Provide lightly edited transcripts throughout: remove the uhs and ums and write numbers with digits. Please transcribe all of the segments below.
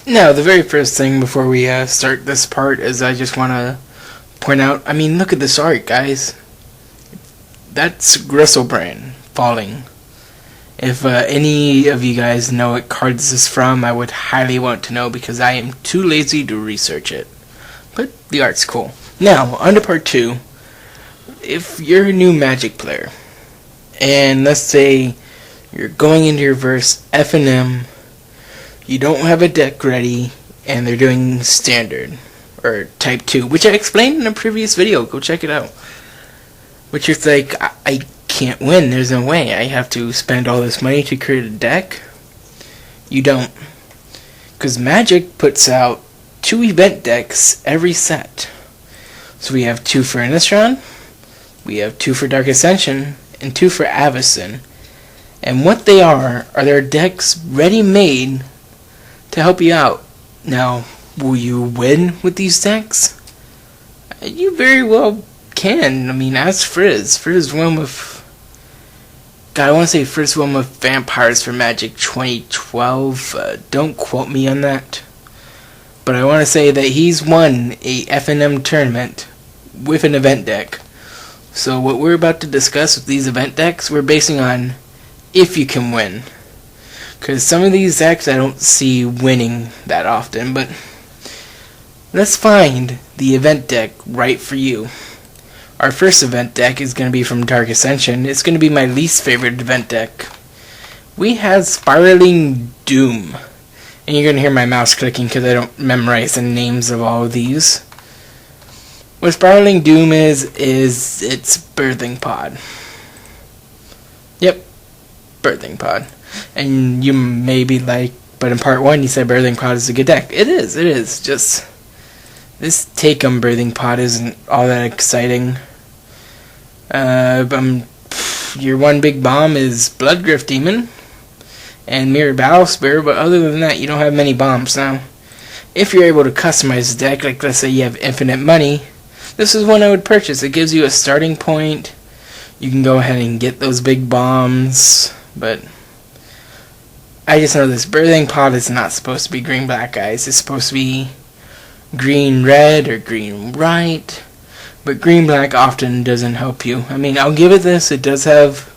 Now, the very first thing before we start this part is I just want to point out, I mean, look at this art, guys. That's Griselbrand falling. If any of you guys know what card this is from, I would highly want to know because I am too lazy to research it. But the art's cool. Now, on to part 2. If you're a new Magic player, and let's say you're going into your verse F&M, you don't have a deck ready, and they're doing standard, or type 2, which I explained in a previous video, go check it out. Which is like, I can't win, there's no way, I have to spend all this money to create a deck. You don't. Because Magic puts out 2 event decks every set. So we have 2 for Innistrad, we have 2 for Dark Ascension, and 2 for Avacyn. And what they are their decks ready-made to help you out. Now, will you win with these decks? You very well can. I mean, ask Frizz. Frizz won with... God, I want to say Frizz won with Vampires for Magic 2012. Don't quote me on that. But I want to say that he's won a F&M tournament with an event deck. So what we're about to discuss with these event decks, we're basing on if you can win. Because some of these decks I don't see winning that often, but let's find the event deck right for you. Our first event deck is going to be from Dark Ascension. It's going to be my least favorite event deck. We have Spiraling Doom. And you're going to hear my mouse clicking because I don't memorize the names of all of these. What Spiraling Doom is it's Birthing Pod. Yep, Birthing Pod. And you may be like, but in part 1 you said Birthing Pod is a good deck. It is. Just, this take on Birthing Pod isn't all that exciting. Your one big bomb is Bloodgriff Demon and Mirror Battlespear, but other than that, you don't have many bombs. Now, if you're able to customize the deck, like let's say you have infinite money, this is one I would purchase. It gives you a starting point. You can go ahead and get those big bombs, but I just know this Birthing Pod is not supposed to be green-black, guys. It's supposed to be green-red or green-white, but green-black often doesn't help you. I mean, I'll give it this. It does have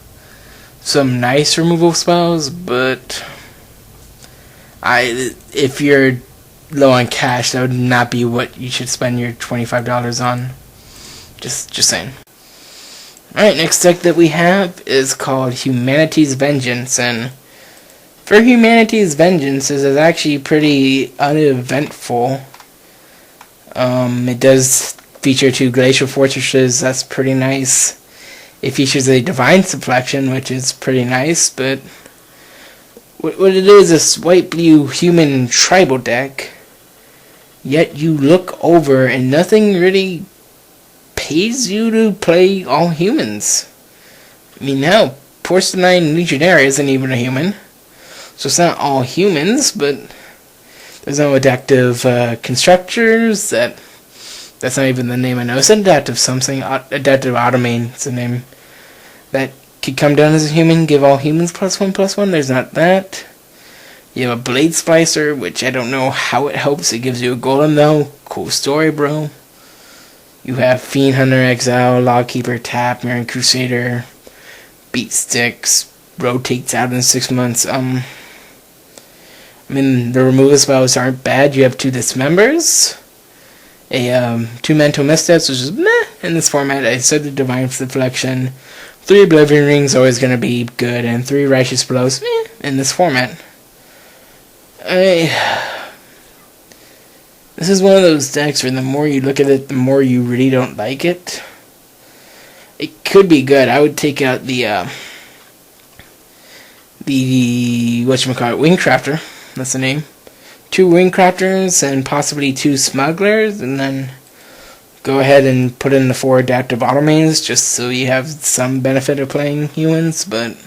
some nice removal spells, but if you're low on cash, that would not be what you should spend your $25 on. Just saying. Alright, next deck that we have is called Humanity's Vengeance, and for Humanity's Vengeance, this is actually pretty uneventful. It does feature 2 Glacial Fortresses, that's pretty nice. It features a Divine Suplection, which is pretty nice, but what it is white-blue human tribal deck, yet you look over and nothing really pays you to play all humans. I mean, now, Porcelain Legionnaire isn't even a human, so it's not all humans, but there's no adaptive constructors. That's not even the name I know. It's adaptive something. Adaptive Automane. It's a name that could come down as a human, give all humans +1/+1. There's not that. You have a Blade Splicer, which I don't know how it helps. It gives you a golem though. Cool story, bro. You have Fiend Hunter, Exile, Lawkeeper, Tap, Mirran Crusader, Beat Sticks, rotates out in 6 months. I mean, the removal spells aren't bad. You have 2 Dismembers, a 2 Mental Missteps, which is meh in this format. I said the Divine Deflection, 3 Oblivion Rings, always going to be good, and 3 Righteous Blows, meh in this format. This is one of those decks where the more you look at it, the more you really don't like it. It could be good. I would take out the whatchamacallit, Wingcrafter. That's the name. 2 Wingcrafters and possibly 2 Smugglers, and then go ahead and put in the 4 Adaptive Automanes just so you have some benefit of playing humans. But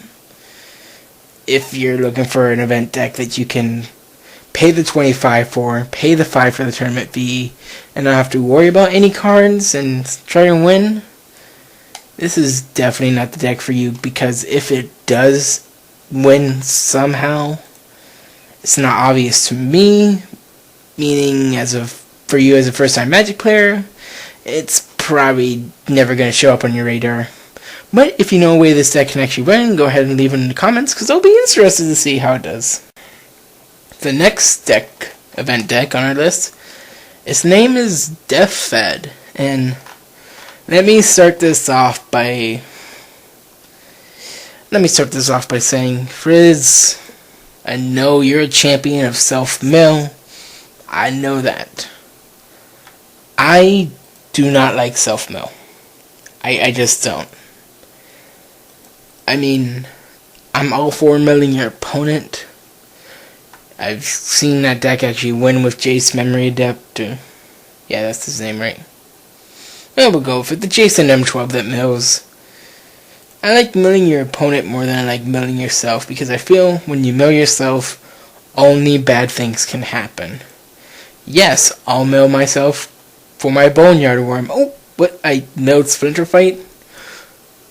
if you're looking for an event deck that you can pay the $25 for, pay the $5 for the tournament fee, and not have to worry about any cards and try to win, this is definitely not the deck for you, because if it does win somehow, it's not obvious to me, meaning for you as a first-time Magic player, it's probably never going to show up on your radar. But if you know a way this deck can actually win, go ahead and leave it in the comments, because I'll be interested to see how it does. The next event deck on our list, its name is Death Fed, and let me start this off by saying, Frizz, I know you're a champion of self-mill. I know that. I do not like self-mill. I just don't. I mean, I'm all for milling your opponent. I've seen that deck actually win with Jace Memory Adept. Yeah, that's his name, right? Yeah, we'll go for the Jason M12 that mills. I like milling your opponent more than I like milling yourself, because I feel when you mill yourself, only bad things can happen. Yes, I'll mill myself for my Boneyard Worm. Oh, but I milled Splinter Fight?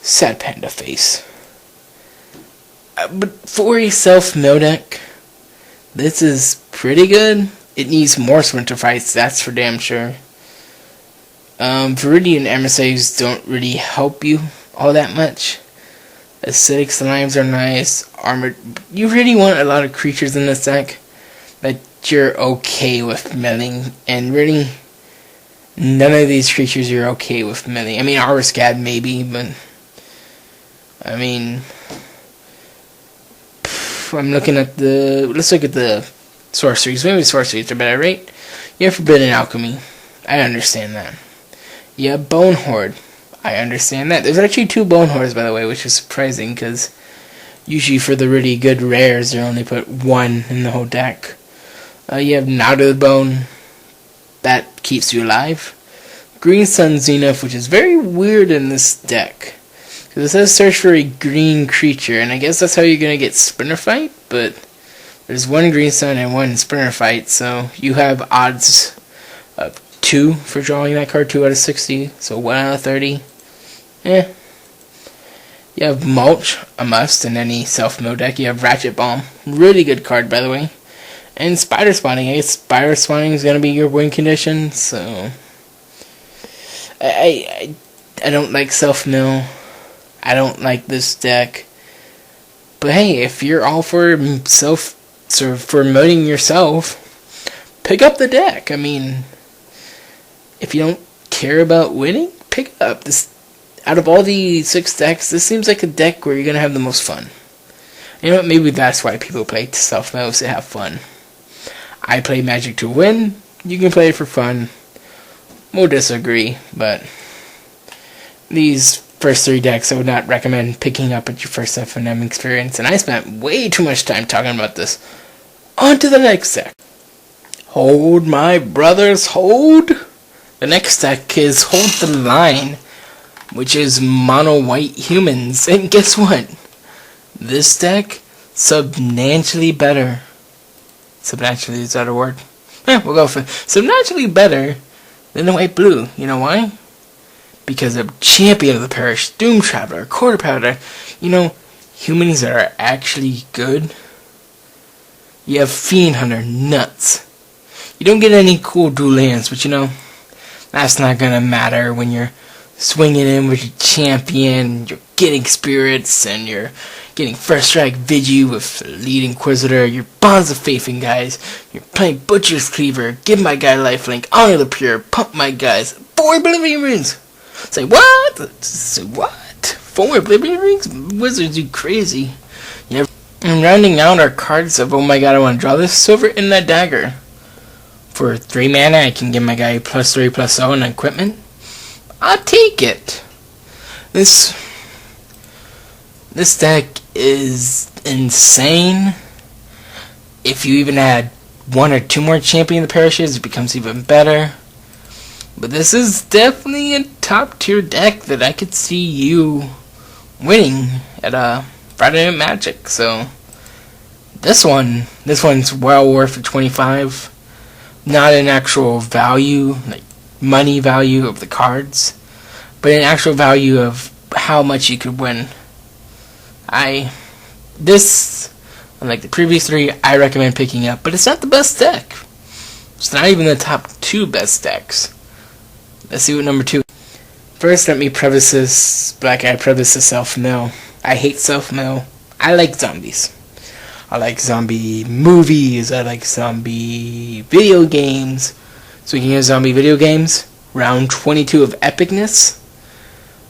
Sad panda face. But for a self-mill deck, this is pretty good. It needs more Splinter Fights, that's for damn sure. Viridian emissaries don't really help you all that much. Acidic slimes are nice. Armored. You really want a lot of creatures in this deck that you're okay with milling, and really none of these creatures you're okay with milling. I mean, Auroscad maybe, but I mean, I'm looking at let's look at the sorceries. Maybe sorceries are better, right? You have Forbidden Alchemy. I understand that. You have Bone Horde. I understand that. There's actually 2 Bone Hordes, by the way, which is surprising, because usually for the really good rares, they only put 1 in the whole deck. You have Knot of the Bone. That keeps you alive. Green Sun Zenith, which is very weird in this deck, because it says search for a green creature, and I guess that's how you're going to get Splinter Fight, but there's 1 Green Sun and 1 Splinter Fight, so you have odds of 2 for drawing that card, 2 out of 60, so 1 out of 30. Yeah. You have Mulch, a must in any self-mill deck. You have Ratchet Bomb, really good card, by the way. And Spider Spawning. I guess Spider Spawning is going to be your win condition, so I don't like self-mill. I don't like this deck. But hey, if you're all for milling yourself, pick up the deck. I mean, if you don't care about winning, pick it up. Out of all the 6 decks, this seems like a deck where you're going to have the most fun. You know what, maybe that's why people play self-mill, to have fun. I play Magic to win. You can play it for fun. We'll disagree, but these first 3 decks I would not recommend picking up at your first FNM experience, and I spent way too much time talking about this. On to the next deck. Hold, my brothers, hold. The next deck is Hold the Line, which is mono white humans, and guess what? This deck, substantially better. Substantially, is that a word? Yeah, we'll go for substantially better than the white blue. You know why? Because of Champion of the Parish, Doom Traveler, Quarter Powder. You know, humans that are actually good. You have Fiend Hunter, nuts. You don't get any cool dual lands, but you know, that's not gonna matter when you're swinging in with your champion, you're getting spirits, and you're getting first strike Vigi with Lead Inquisitor, your Bonds of Faith in guys, you're playing Butcher's Cleaver, give my guy lifelink, Honor the Pure, pump my guys, 4 Oblivion Rings! Say what? Say what? 4 Oblivion Rings? Wizards, you crazy. Yeah. And rounding out our cards of, oh my god, I want to draw this, Silver in that Dagger. For 3 mana, I can give my guy +3/+0 and equipment. I'll take it. This deck is insane. If you even add 1 or 2 more Champion of the Parishes, it becomes even better. But this is definitely a top tier deck that I could see you winning at Friday Night Magic. So this one's well worth the 25. Not an actual value, like money value of the cards, but an actual value of how much you could win. Unlike the previous 3, I recommend picking up, but it's not the best deck. It's not even the top 2 best decks. Let's see what number 2. First, let me preface this like I preface the self-mill. I hate self-mill. I like zombies. I like zombie movies. I like zombie video games. Speaking of zombie video games, round 22 of Epicness.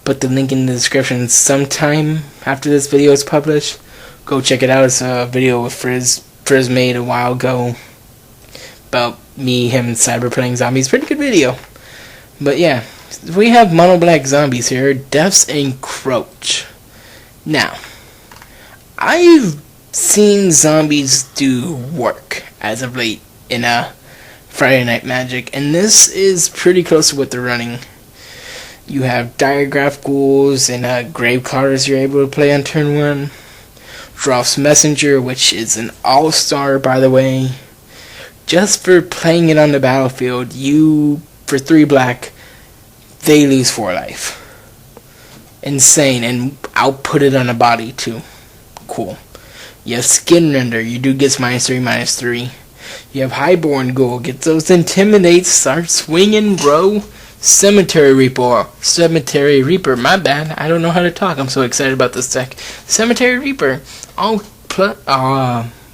Put the link in the description sometime after this video is published. Go check it out. It's a video with Frizz. Frizz made a while ago about me, him, and Cyber playing zombies. Pretty good video. But yeah, we have mono black zombies here. Deaths encroach. Now, I've seen zombies do work as of late in Friday Night Magic, and this is pretty close to what they're running. You have Diagraph Ghouls and Graveclaws you're able to play on turn 1. Drops Messenger, which is an all-star, by the way. Just for playing it on the battlefield, for 3 black, they lose 4 life. Insane, and I'll put it on a body too. Cool. You have Skin Render, you do get -3/-3. You have Highborn Ghoul, get those Intimidates, start swinging, bro. Cemetery Reaper, my bad. I don't know how to talk. I'm so excited about this deck. Cemetery Reaper. I'll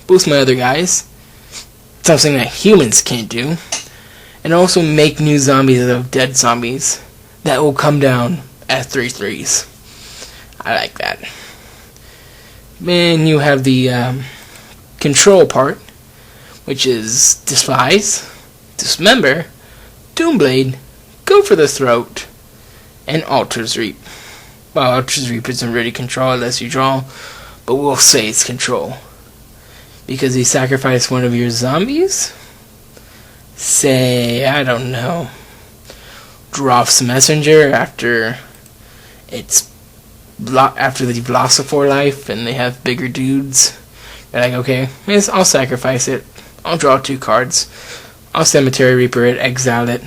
boost my other guys. Something that humans can't do. And also make new zombies out of dead zombies. That will come down at 3/3s. I like that. Then you have the control part, which is Despise, Dismember, Doomblade, Go for the Throat, and Altar's Reap. Well, Altar's Reap isn't really control unless you draw, but we'll say it's control. Because you sacrifice one of your zombies? Say, I don't know, Drops Messenger after they've lost a 4 life and they have bigger dudes. They're like, okay, I'll sacrifice it. I'll draw 2 cards. I'll Cemetery Reaper it, exile it.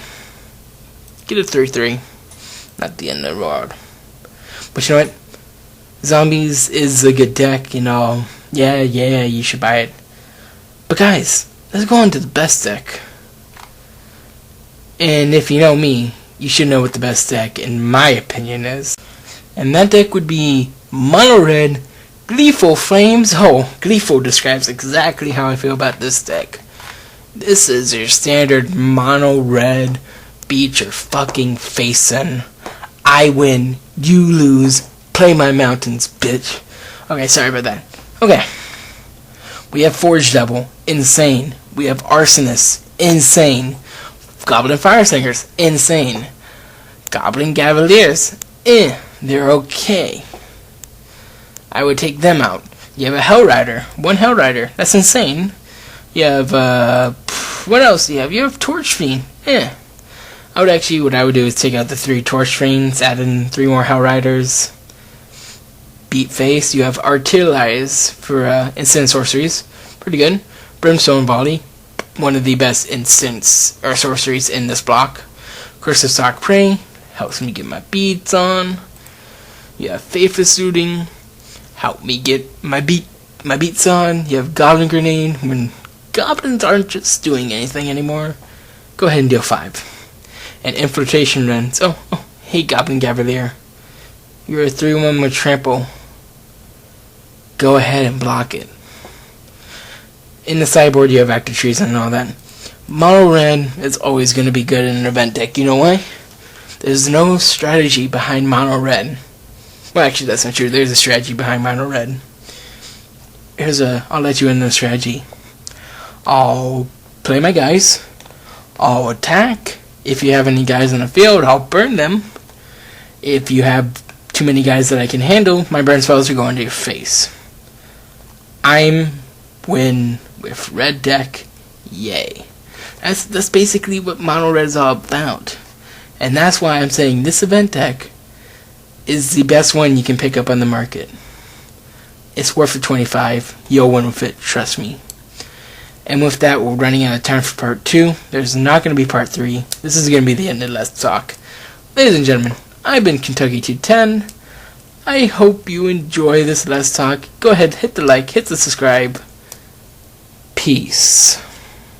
Get a 3/3. Not the end of the world. But you know what? Zombies is a good deck, you know. Yeah, you should buy it. But guys, let's go on to the best deck. And if you know me, you should know what the best deck, in my opinion, is. And that deck would be Mono Red Gleeful Flames. Oh, Gleeful describes exactly how I feel about this deck. This is your standard Mono Red, beat your fucking face in. I win, you lose, play my mountains, bitch. Okay, sorry about that. Okay. We have Forge Devil, insane. We have Arsonist, insane. Goblin Firesingers, insane. Goblin Cavaliers, they're okay. I would take them out. You have a Hellrider, 1 Hellrider, that's insane. You have, what else do you have? You have Torch Fiend, what I would do is take out the 3 Torch Fiends, add in 3 more Hellriders. Beat Face, you have Artillerize for instant sorceries, pretty good. Brimstone Volley, one of the best instants or sorceries in this block. Curse of Stalk Prey, helps me get my beats on. You have Faithless Looting, help me get my beats on. You have Goblin Grenade, when goblins aren't just doing anything anymore, go ahead and deal 5. And Infiltration Runs. Oh, hey Goblin Cavalier, you're a 3/1 with Trample. Go ahead and block it. In the sideboard you have Active Treason and all that. Mono Red is always going to be good in an event deck. You know why? There's no strategy behind Mono Red. Well, actually that's not true. There's a strategy behind Mono Red. I'll let you in the strategy. I'll play my guys. I'll attack. If you have any guys on the field, I'll burn them. If you have too many guys that I can handle, my burn spells are going to your face. I'm win with red deck, yay. That's basically what Mono Red is all about. And that's why I'm saying this event deck is the best one you can pick up on the market. It's worth the 25. You'll win with it, trust me. And with that, we're running out of time for part 2. There's not going to be part 3. This is going to be the end of Let's Talk. Ladies and gentlemen, I've been Kentucky 210. I hope you enjoy this Let's Talk. Go ahead, hit the like, hit the subscribe. Peace.